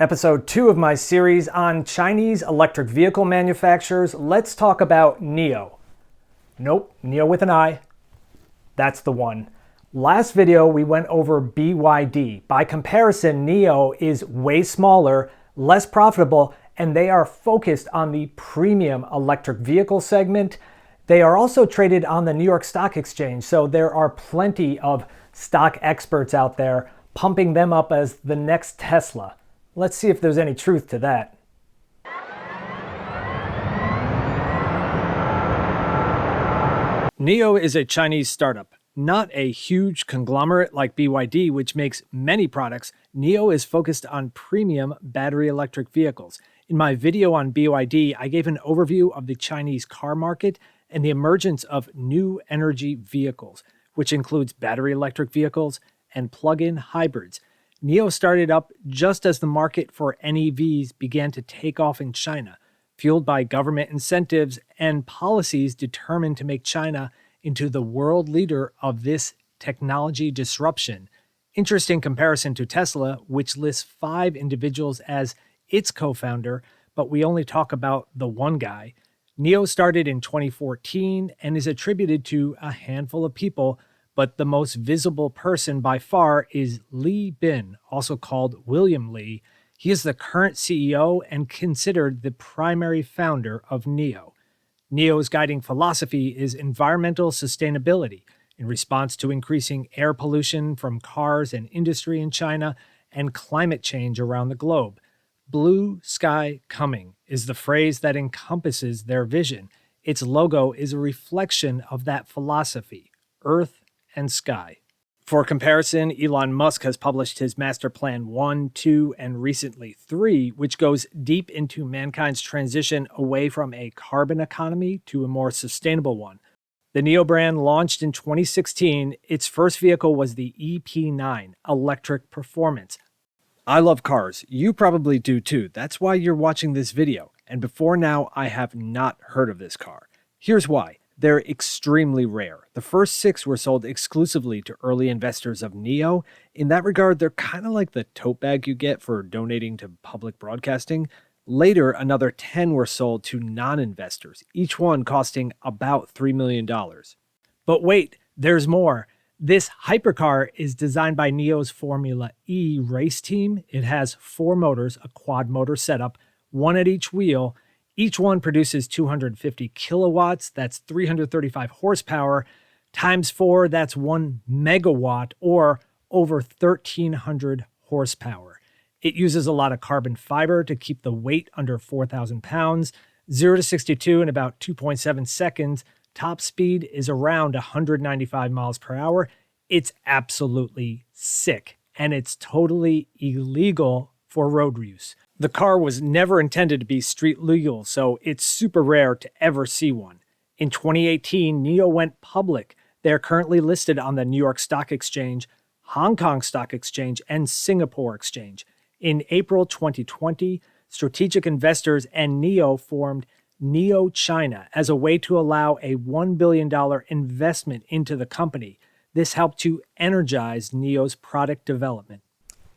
Episode 2 of my series on Chinese electric vehicle manufacturers. Let's talk about NIO. Nope, NIO with an I. That's the one. Last video we went over BYD. By comparison, NIO is way smaller, less profitable, and they are focused on the premium electric vehicle segment. They are also traded on the New York Stock Exchange, so there are plenty of stock experts out there pumping them up as the next Tesla. Let's see if there's any truth to that. NIO is a Chinese startup, not a huge conglomerate like BYD, which makes many products. NIO is focused on premium battery electric vehicles. In my video on BYD, I gave an overview of the Chinese car market and the emergence of new energy vehicles, which includes battery electric vehicles and plug-in hybrids. NIO started up just as the market for NEVs began to take off in China, fueled by government incentives and policies determined to make China into the world leader of this technology disruption. Interesting comparison to Tesla, which lists 5 individuals as its co-founder, but we only talk about the one guy. NIO started in 2014 and is attributed to a handful of people, but the most visible person by far is Li Bin, also called William Li. He is the current CEO and considered the primary founder of NIO. NIO's guiding philosophy is environmental sustainability in response to increasing air pollution from cars and industry in China and climate change around the globe. Blue sky coming is the phrase that encompasses their vision. Its logo is a reflection of that philosophy, Earth and sky. For comparison, Elon Musk has published his Master Plan 1, 2, and recently 3, which goes deep into mankind's transition away from a carbon economy to a more sustainable one. The NIO brand launched in 2016. Its first vehicle was the EP9, Electric Performance. I love cars. You probably do too. That's why you're watching this video. And before now, I have not heard of this car. Here's why. They're extremely rare. The first 6 were sold exclusively to early investors of NIO. In that regard, they're kind of like the tote bag you get for donating to public broadcasting. Later, another 10 were sold to non-investors, each one costing about $3 million. But wait, there's more. This hypercar is designed by NIO's Formula E race team. It has 4 motors, a quad motor setup, 1 at each wheel. Each one produces 250 kilowatts, that's 335 horsepower, times 4, that's 1 megawatt, or over 1,300 horsepower. It uses a lot of carbon fiber to keep the weight under 4,000 pounds, 0 to 62 in about 2.7 seconds. Top speed is around 195 miles per hour. It's absolutely sick, and it's totally illegal for road use. The car was never intended to be street legal, so it's super rare to ever see one. In 2018, NIO went public. They are currently listed on the New York Stock Exchange, Hong Kong Stock Exchange, and Singapore Exchange. In April 2020, strategic investors and NIO formed NIO China as a way to allow a $1 billion investment into the company. This helped to energize NIO's product development.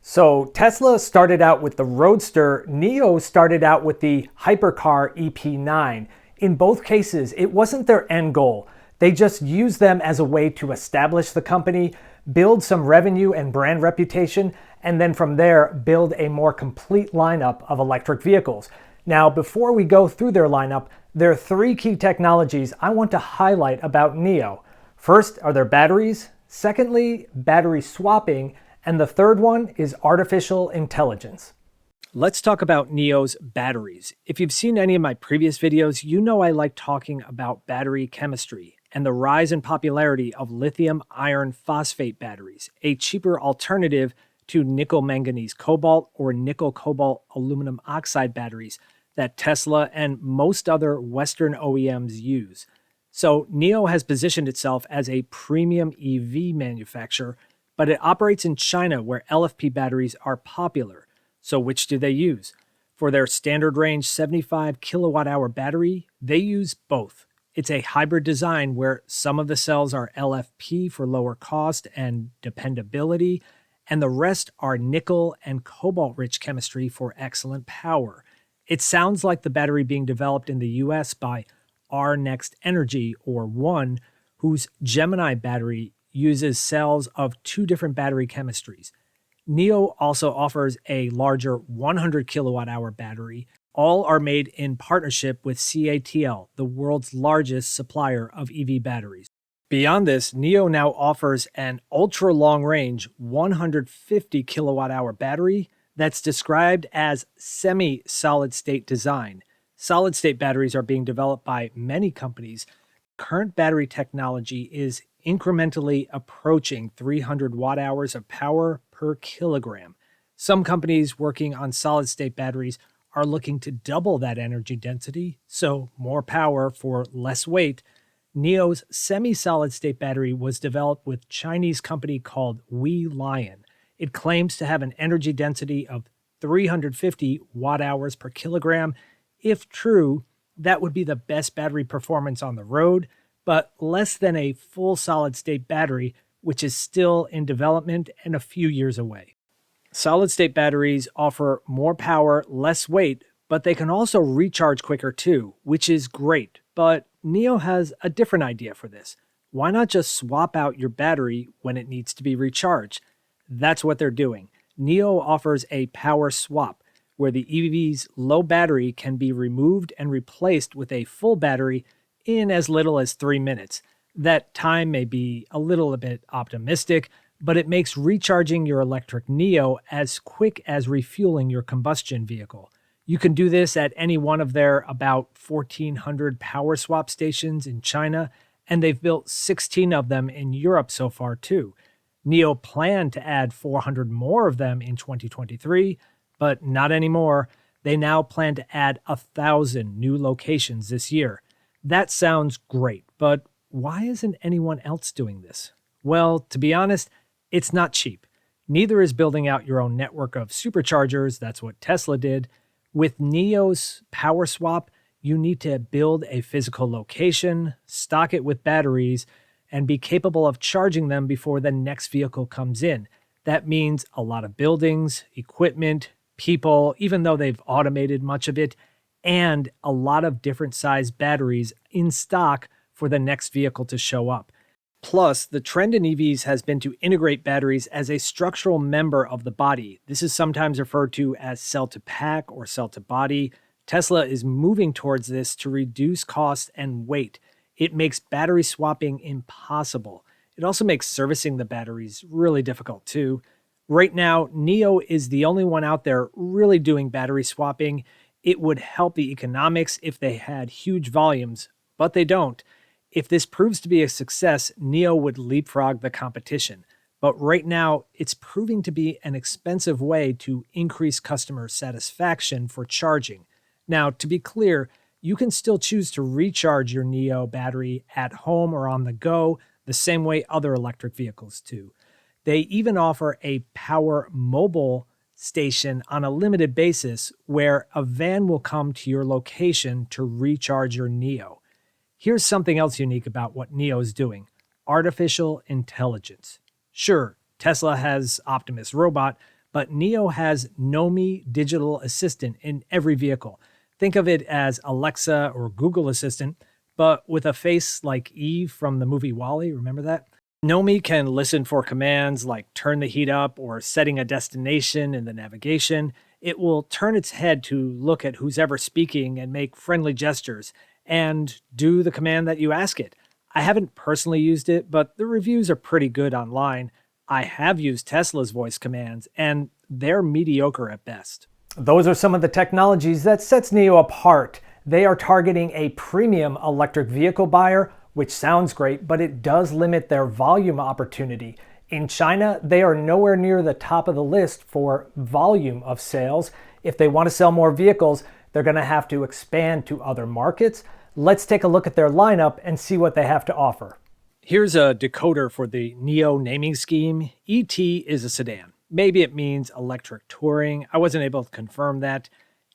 So Tesla started out with the Roadster, NIO started out with the hypercar EP9. In both cases, it wasn't their end goal. They just used them as a way to establish the company, build some revenue and brand reputation, and then from there, build a more complete lineup of electric vehicles. Now, before we go through their lineup, there are 3 key technologies I want to highlight about NIO. First are their batteries. Secondly, battery swapping. And the third one is artificial intelligence. Let's talk about NIO's batteries. If you've seen any of my previous videos, you know I like talking about battery chemistry and the rise in popularity of lithium iron phosphate batteries, a cheaper alternative to nickel manganese cobalt or nickel cobalt aluminum oxide batteries that Tesla and most other Western OEMs use. So NIO has positioned itself as a premium EV manufacturer, but it operates in China where LFP batteries are popular. So which do they use? For their standard range 75 kilowatt hour battery, they use both. It's a hybrid design where some of the cells are LFP for lower cost and dependability, and the rest are nickel and cobalt-rich chemistry for excellent power. It sounds like the battery being developed in the US by R Next Energy, or One, whose Gemini battery uses cells of two different battery chemistries. NIO also offers a larger 100 kilowatt hour battery. All are made in partnership with CATL, the world's largest supplier of EV batteries. Beyond this, NIO now offers an ultra long range 150 kilowatt hour battery that's described as semi-solid state design. Solid state batteries are being developed by many companies. Current battery technology is incrementally approaching 300 watt hours of power per kilogram. Some companies working on solid state batteries are looking to double that energy density, so more power for less weight. NIO's semi-solid state battery was developed with Chinese company called Lion. It claims to have an energy density of 350 watt hours per kilogram. If true, that would be the best battery performance on the road, but less than a full solid state battery, which is still in development and a few years away. Solid state batteries offer more power, less weight, but they can also recharge quicker too, which is great. But NIO has a different idea for this. Why not just swap out your battery when it needs to be recharged? That's what they're doing. NIO offers a power swap, where the EV's low battery can be removed and replaced with a full battery in as little as 3 minutes. That time may be a little bit optimistic, but it makes recharging your electric NIO as quick as refueling your combustion vehicle. You can do this at any one of their about 1,400 power swap stations in China, and they've built 16 of them in Europe so far too. NIO planned to add 400 more of them in 2023, but not anymore. They now plan to add 1,000 new locations this year. That sounds great, but why isn't anyone else doing this? Well, to be honest, it's not cheap. Neither is building out your own network of superchargers. That's what Tesla did. With NIO's power swap, you need to build a physical location, stock it with batteries, and be capable of charging them before the next vehicle comes in. That means a lot of buildings, equipment, people, even though they've automated much of it, and a lot of different size batteries in stock for the next vehicle to show up. Plus, the trend in EVs has been to integrate batteries as a structural member of the body. This is sometimes referred to as cell-to-pack or cell-to-body. Tesla is moving towards this to reduce cost and weight. It makes battery swapping impossible. It also makes servicing the batteries really difficult too. Right now, NIO is the only one out there really doing battery swapping. It would help the economics if they had huge volumes, but they don't. If this proves to be a success, NIO would leapfrog the competition. But right now, it's proving to be an expensive way to increase customer satisfaction for charging. Now, to be clear, you can still choose to recharge your NIO battery at home or on the go, the same way other electric vehicles do. They even offer a power mobile station on a limited basis where a van will come to your location to recharge your NIO. Here's something else unique about what NIO is doing: artificial intelligence. Sure, Tesla has Optimus Robot, but NIO has NOMI digital assistant in every vehicle. Think of it as Alexa or Google Assistant, but with a face like Eve from the movie WALL-E. Remember that? NOMI can listen for commands like turn the heat up or setting a destination in the navigation. It will turn its head to look at who's ever speaking and make friendly gestures and do the command that you ask it. I haven't personally used it, but the reviews are pretty good online. I have used Tesla's voice commands, and they're mediocre at best. Those are some of the technologies that sets NIO apart. They are targeting a premium electric vehicle buyer, which sounds great, but it does limit their volume opportunity. In China, they are nowhere near the top of the list for volume of sales. If they want to sell more vehicles, they're going to have to expand to other markets. Let's take a look at their lineup and see what they have to offer. Here's a decoder for the NIO naming scheme. ET is a sedan. Maybe it means electric touring. I wasn't able to confirm that.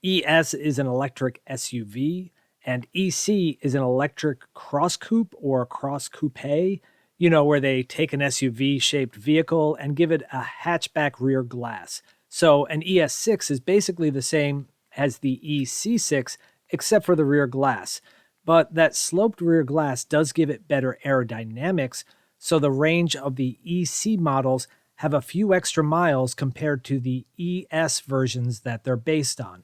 ES is an electric SUV, and EC is an electric cross coupe or cross coupe. You know, where they take an SUV-shaped vehicle and give it a hatchback rear glass. So an ES6 is basically the same as the EC6, except for the rear glass. But that sloped rear glass does give it better aerodynamics, so the range of the EC models have a few extra miles compared to the ES versions that they're based on.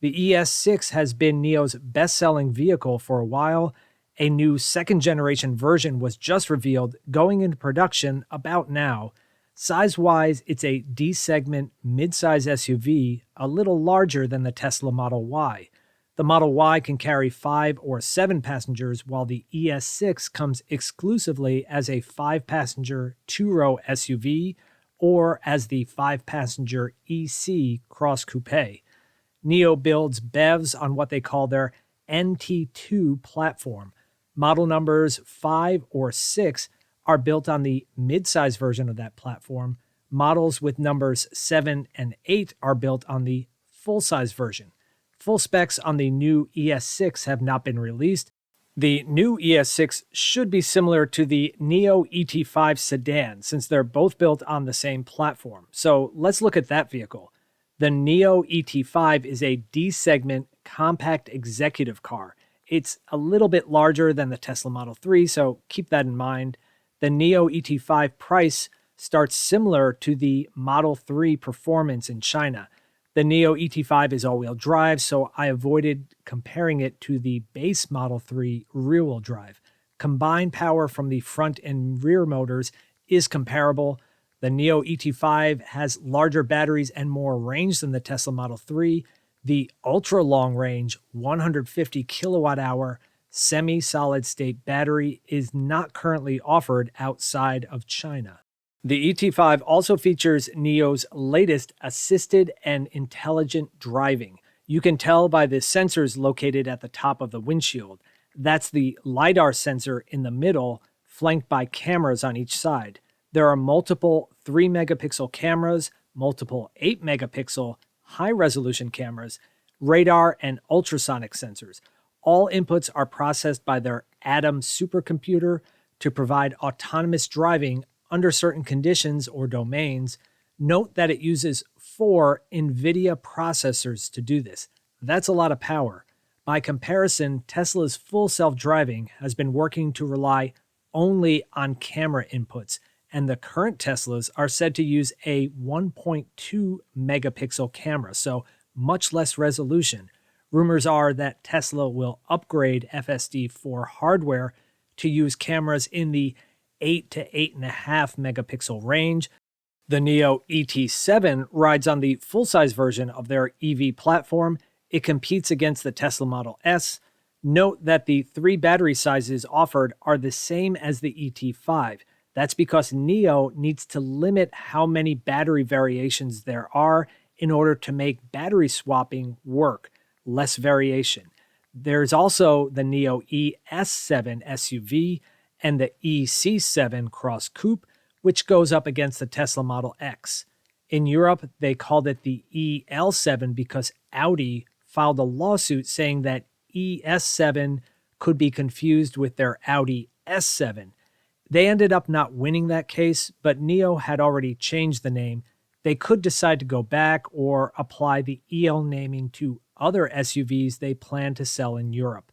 The ES6 has been NIO's best-selling vehicle for a while. A new second-generation version was just revealed, going into production about now. Size-wise, it's a D-segment mid-size SUV, a little larger than the Tesla Model Y. The Model Y can carry 5 or 7 passengers, while the ES6 comes exclusively as a 5-passenger, 2-row SUV, or as the 5-passenger EC Cross Coupe. NIO builds BEVs on what they call their NT2 platform. Model numbers 5 or 6 are built on the mid-size version of that platform. Models with numbers 7 and 8 are built on the full-size version. Full specs on the new ES6 have not been released. The new ES6 should be similar to the NIO ET5 sedan, since they're both built on the same platform. So let's look at that vehicle. The NIO ET5 is a D-segment compact executive car. It's a little bit larger than the Tesla Model 3, so keep that in mind. The NIO ET5 price starts similar to the Model 3 performance in China. The NIO ET5 is all-wheel drive, so I avoided comparing it to the base Model 3 rear-wheel drive. Combined power from the front and rear motors is comparable. The NIO ET5 has larger batteries and more range than the Tesla Model 3. The ultra-long range, 150 kilowatt-hour semi-solid-state battery is not currently offered outside of China. The ET5 also features NIO's latest assisted and intelligent driving. You can tell by the sensors located at the top of the windshield. That's the LiDAR sensor in the middle, flanked by cameras on each side. There are multiple 3-megapixel cameras, multiple 8-megapixel high-resolution cameras, radar, and ultrasonic sensors. All inputs are processed by their Atom supercomputer to provide autonomous driving under certain conditions or domains. Note that it uses 4 NVIDIA processors to do this. That's a lot of power. By comparison, Tesla's full self-driving has been working to rely only on camera inputs, and the current Teslas are said to use a 1.2 megapixel camera, so much less resolution. Rumors are that Tesla will upgrade FSD4 hardware to use cameras in the 8 to 8.5 megapixel range. The NIO ET7 rides on the full-size version of their EV platform. It competes against the Tesla Model S. Note that the 3 battery sizes offered are the same as the ET5. That's because NIO needs to limit how many battery variations there are in order to make battery swapping work, less variation. There's also the NIO ES7 SUV and the EC7 Cross Coupe, which goes up against the Tesla Model X. In Europe, they called it the EL7 because Audi filed a lawsuit saying that ES7 could be confused with their Audi S7. They ended up not winning that case, but NIO had already changed the name. They could decide to go back or apply the EL naming to other SUVs they plan to sell in Europe.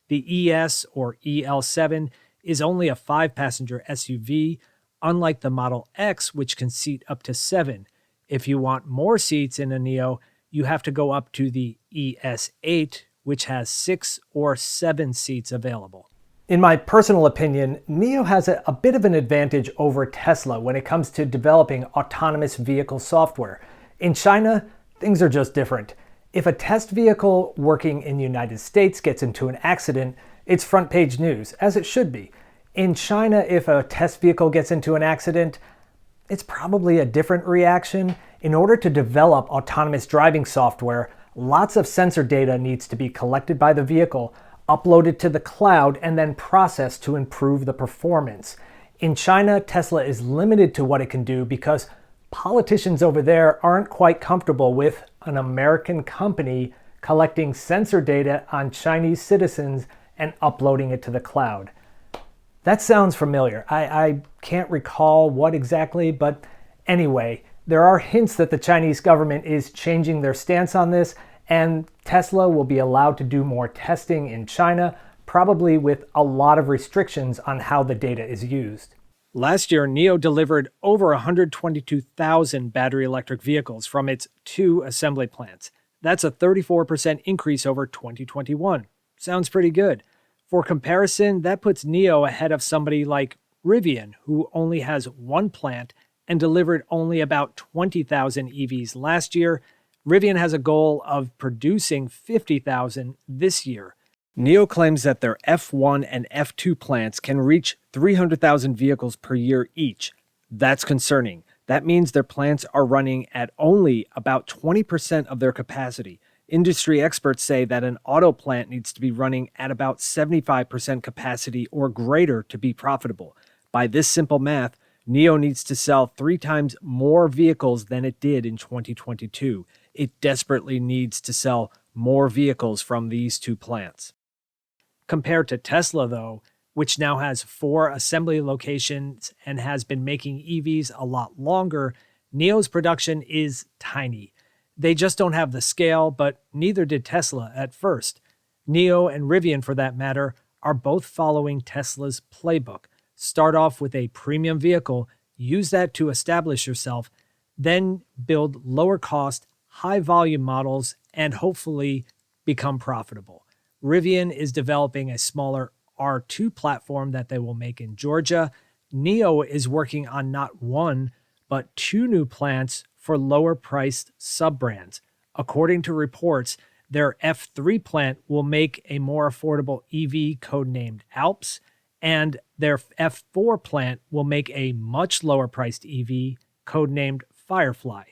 The ES or EL7 is only a 5-passenger SUV, unlike the Model X, which can seat up to 7. If you want more seats in a NIO, you have to go up to the ES8, which has 6 or 7 seats available. In my personal opinion, NIO has a bit of an advantage over Tesla when it comes to developing autonomous vehicle software. In China, things are just different. If a test vehicle working in the United States gets into an accident, it's front page news, as it should be. In China, if a test vehicle gets into an accident, it's probably a different reaction. In order to develop autonomous driving software, lots of sensor data needs to be collected by the vehicle, uploaded to the cloud, and then processed to improve the performance. In China, Tesla is limited to what it can do because politicians over there aren't quite comfortable with an American company collecting sensor data on Chinese citizens and uploading it to the cloud. That sounds familiar. I can't recall what exactly, but anyway, there are hints that the Chinese government is changing their stance on this, and Tesla will be allowed to do more testing in China, probably with a lot of restrictions on how the data is used. Last year, NIO delivered over 122,000 battery electric vehicles from its 2 assembly plants. That's a 34% increase over 2021. Sounds pretty good. For comparison, that puts NIO ahead of somebody like Rivian, who only has 1 plant and delivered only about 20,000 EVs last year. Rivian has a goal of producing 50,000 this year. NIO claims that their F1 and F2 plants can reach 300,000 vehicles per year each. That's concerning. That means their plants are running at only about 20% of their capacity. Industry experts say that an auto plant needs to be running at about 75% capacity or greater to be profitable. By this simple math, NIO needs to sell 3 times more vehicles than it did in 2022. It desperately needs to sell more vehicles from these 2 plants. Compared to Tesla, though, which now has 4 assembly locations and has been making EVs a lot longer, NIO's production is tiny. They just don't have the scale, but neither did Tesla at first. NIO and Rivian, for that matter, are both following Tesla's playbook. Start off with a premium vehicle, use that to establish yourself, then build lower cost, high volume models, and hopefully become profitable. Rivian is developing a smaller R2 platform that they will make in Georgia. NIO is working on not 1, but 2 new plants for lower priced sub-brands. According to reports, their F3 plant will make a more affordable EV codenamed Alps, and their F4 plant will make a much lower priced EV codenamed Firefly.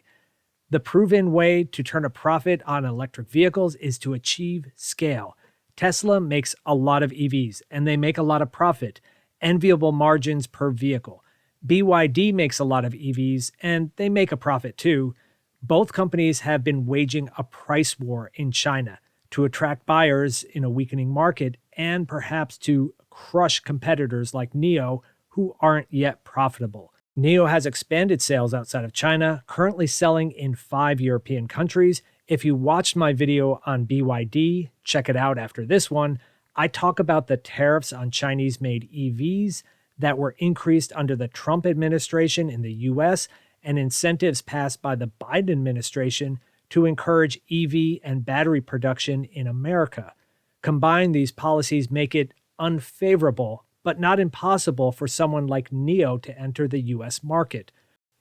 The proven way to turn a profit on electric vehicles is to achieve scale. Tesla makes a lot of EVs, and they make a lot of profit, enviable margins per vehicle. BYD makes a lot of EVs, and they make a profit too. Both companies have been waging a price war in China to attract buyers in a weakening market and perhaps to crush competitors like NIO who aren't yet profitable. NIO has expanded sales outside of China, currently selling in 5 European countries. If you watched my video on BYD, check it out after this one. I talk about the tariffs on Chinese-made EVs that were increased under the Trump administration in the US and incentives passed by the Biden administration to encourage EV and battery production in America. Combined, these policies make it unfavorable, but not impossible for someone like NIO to enter the US market.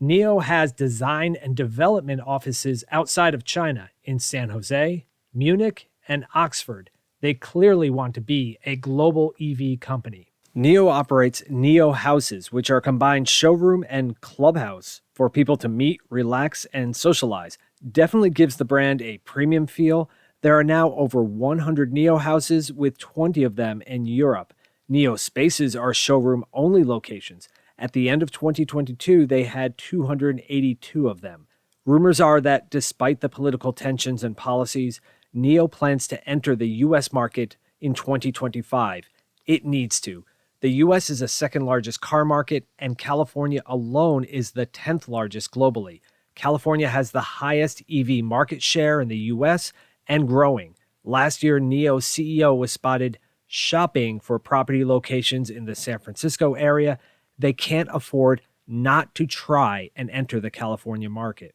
NIO has design and development offices outside of China in San Jose, Munich, and Oxford. They clearly want to be a global EV company. NIO operates NIO houses, which are a combined showroom and clubhouse for people to meet, relax, and socialize. Definitely gives the brand a premium feel. There are now over 100 NIO houses, with 20 of them in Europe. NIO spaces are showroom-only locations. At the end of 2022, they had 282 of them. Rumors are that despite the political tensions and policies, NIO plans to enter the U.S. market in 2025. It needs to. The U.S. is the second largest car market, and California alone is the 10th largest globally. California has the highest EV market share in the U.S. and growing. Last year, NIO's CEO was spotted shopping for property locations in the San Francisco area. They can't afford not to try and enter the California market.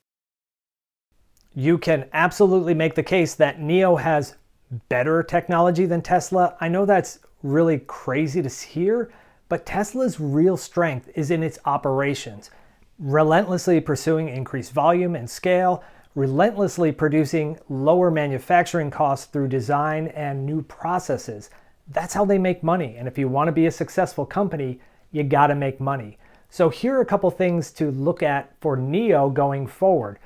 You can absolutely make the case that NIO has better technology than Tesla. I know that's really crazy to hear, but Tesla's real strength is in its operations, relentlessly pursuing increased volume and scale, relentlessly producing lower manufacturing costs through design and new processes. That's how they make money. And if you want to be a successful company, you got to make money. So here are a couple things to look at for NIO going forward.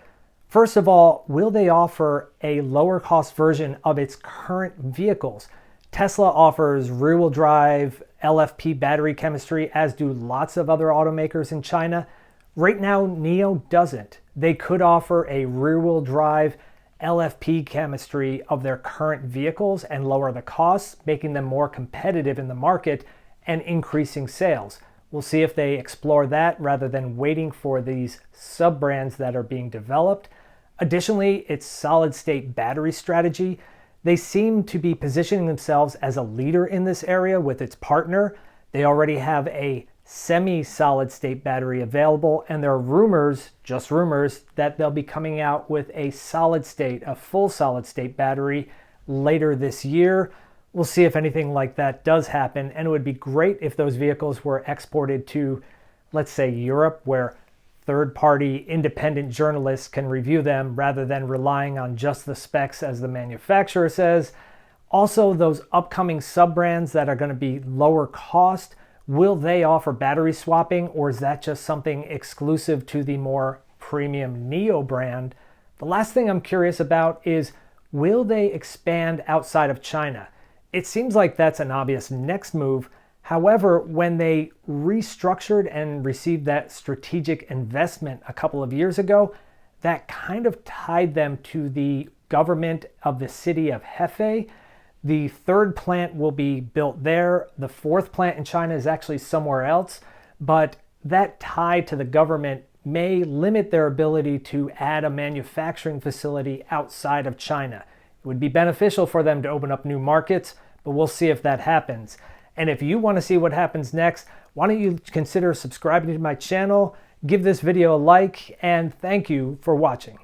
First of all, will they offer a lower cost version of its current vehicles? Tesla offers rear-wheel drive LFP battery chemistry, as do lots of other automakers in China. Right now, NIO doesn't. They could offer a rear-wheel drive LFP chemistry of their current vehicles and lower the costs, making them more competitive in the market and increasing sales. We'll see if they explore that rather than waiting for these sub-brands that are being developed. Additionally, its solid-state battery strategy. They seem to be positioning themselves as a leader in this area with its partner. They already have a semi-solid state battery available, and there are rumors, just rumors, that they'll be coming out with a solid state, a full solid state battery later this year. We'll see if anything like that does happen, and it would be great if those vehicles were exported to, let's say, Europe, where third-party independent journalists can review them rather than relying on just the specs as the manufacturer says. Also, those upcoming sub-brands that are going to be lower cost, will they offer battery swapping, or is that just something exclusive to the more premium NIO brand? The last thing I'm curious about is, will they expand outside of China? It seems like that's an obvious next move. However, when they restructured and received that strategic investment a couple of years ago, that kind of tied them to the government of the city of Hefei. The third plant will be built there. The fourth plant in China is actually somewhere else, but that tie to the government may limit their ability to add a manufacturing facility outside of China. It would be beneficial for them to open up new markets, but we'll see if that happens. And if you want to see what happens next, why don't you consider subscribing to my channel, give this video a like, and thank you for watching.